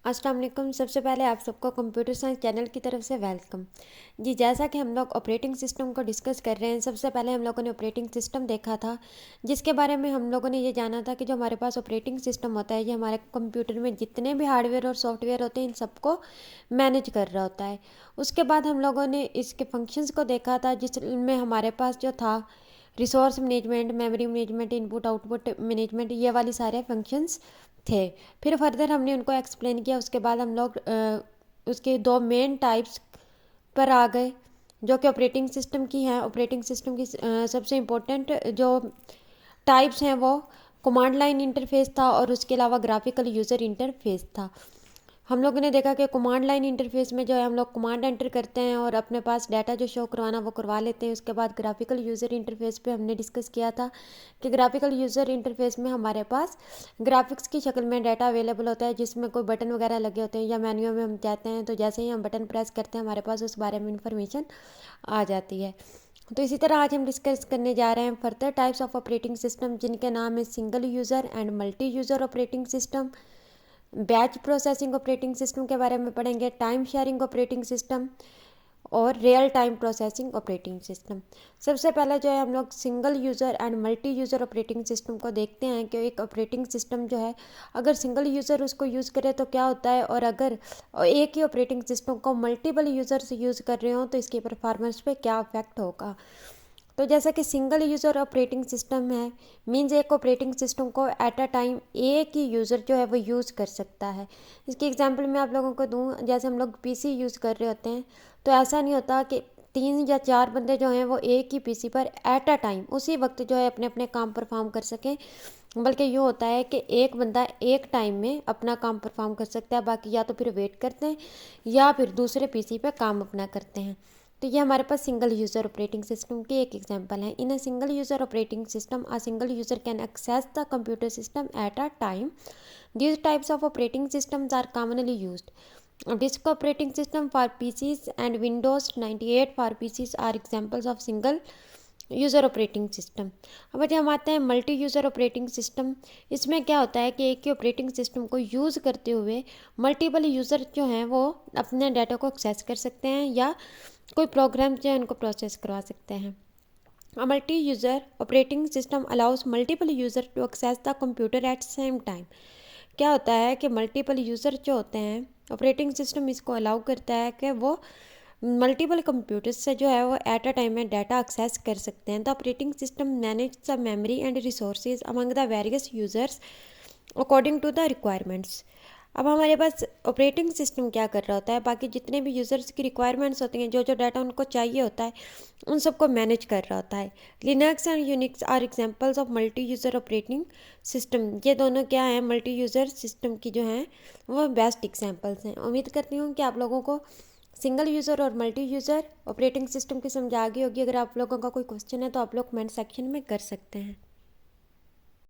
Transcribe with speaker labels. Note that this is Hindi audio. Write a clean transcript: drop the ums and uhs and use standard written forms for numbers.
Speaker 1: अस्सलाम वालेकुम। सबसे पहले आप सबको कंप्यूटर साइंस चैनल की तरफ से वेलकम जी। जैसा कि हम लोग ऑपरेटिंग सिस्टम को डिस्कस कर रहे हैं, सबसे पहले हम लोगों ने ऑपरेटिंग सिस्टम देखा था, जिसके बारे में हम लोगों ने ये जाना था कि जो हमारे पास ऑपरेटिंग सिस्टम होता है, ये हमारे कंप्यूटर में जितने भी हार्डवेयर और सॉफ्टवेयर होते हैं इन सबको मैनेज कर रहा होता है। उसके बाद हम लोगों ने इसके फंक्शंस को देखा था, जिसमें हमारे पास जो था resource management, memory management, input output management, ये वाली सारे फंक्शंस थे। फिर फर्दर हमने उनको एक्सप्लेन किया। उसके बाद हम लोग उसके दो मेन टाइप्स पर आ गए जो कि ऑपरेटिंग सिस्टम की हैं। ऑपरेटिंग सिस्टम की सबसे इम्पोर्टेंट जो टाइप्स हैं वो कमांड लाइन इंटरफेस था और उसके अलावा ग्राफिकल यूज़र इंटरफेस था। हम लोगों ने देखा कि कमांड लाइन इंटरफेस में जो है हम लोग कमांड एंटर करते हैं और अपने पास डाटा जो शो करवाना वो करवा लेते हैं। उसके बाद ग्राफिकल यूज़र इंटरफेस पे हमने डिस्कस किया था कि ग्राफिकल यूज़र इंटरफेस में हमारे पास ग्राफिक्स की शक्ल में डाटा अवेलेबल होता है, जिसमें कोई बटन वगैरह लगे होते हैं या मेन्यू में हम जाते हैं तो जैसे ही हम बटन प्रेस करते हैं हमारे पास उस बारे में इंफॉर्मेशन आ जाती है। तो इसी तरह आज हम डिस्कस करने जा रहे हैं further types of operating system, जिनके नाम है single user and multi user operating system. Batch processing operating system के बारे में पढ़ेंगे, टाइम शेयरिंग ऑपरेटिंग सिस्टम और real time processing operating system. सबसे पहले जो है हम लोग single user and multi user operating system को देखते हैं कि एक ऑपरेटिंग सिस्टम जो है अगर सिंगल यूज़र उसको यूज़ करे तो क्या होता है, और अगर एक ही ऑपरेटिंग सिस्टम को मल्टीपल यूज़र से यूज़ कर रहे हो तो इसकी परफॉर्मेंस पे क्या इफेक्ट होगा। तो जैसा कि सिंगल यूज़र ऑपरेटिंग सिस्टम है, मीन्स एक ऑपरेटिंग सिस्टम को एट अ टाइम एक ही यूज़र जो है वो यूज़ कर सकता है। इसकी एग्जांपल मैं आप लोगों को दूं, जैसे हम लोग पीसी यूज़ कर रहे होते हैं तो ऐसा नहीं होता कि 3 या 4 बंदे जो हैं वो एक ही पीसी पर एट अ टाइम उसी वक्त जो है अपने अपने काम परफॉर्म कर सकें, बल्कि यूँ होता है कि एक बंदा एक टाइम में अपना काम परफॉर्म कर सकता है, बाकी या तो फिर वेट करते हैं या फिर दूसरे पीसी पर काम अपना करते हैं। तो ये हमारे पास सिंगल यूज़र ऑपरेटिंग सिस्टम की एक एग्जांपल है। In a single user operating system a single user can access the computer system at a time. These types of operating systems are commonly used. Disk operating system for PCs and Windows 98 for PCs are examples of single user operating system. अब जब हम आते हैं मल्टी यूज़र ऑपरेटिंग सिस्टम, इसमें क्या होता है कि एक ही ऑपरेटिंग सिस्टम को यूज़ करते हुए मल्टीपल यूज़र जो हैं वो अपने डाटा को एक्सेस कर सकते हैं या कोई प्रोग्राम जो है उनको प्रोसेस करवा सकते हैं। A multi-user operating system allows multiple user to access the computer at same time। क्या होता है कि मल्टीपल यूज़र जो होते हैं ऑपरेटिंग सिस्टम इसको अलाउ करता है कि वो मल्टीपल कंप्यूटर्स से जो है वो एट अ टाइम में डाटा एक्सेस कर सकते हैं। The operating system manage the memory and resources among the various users according to the requirements. अब हमारे पास ऑपरेटिंग सिस्टम क्या कर रहा होता है, बाकी जितने भी यूज़र्स की रिक्वायरमेंट्स होती हैं, जो जो डाटा उनको चाहिए होता है उन सबको मैनेज कर रहा होता है। Linux and Unix are examples of multi user operating system. ये दोनों क्या हैं, मल्टी यूज़र सिस्टम की जो हैं वो बेस्ट एग्जांपल्स हैं। उम्मीद करती हूँ कि आप लोगों को सिंगल यूज़र और मल्टी यूज़र ऑपरेटिंग सिस्टम की समझ आ गई होगी। अगर आप लोगों का कोई क्वेश्चन है तो आप लोग कमेंट सेक्शन में कर सकते हैं।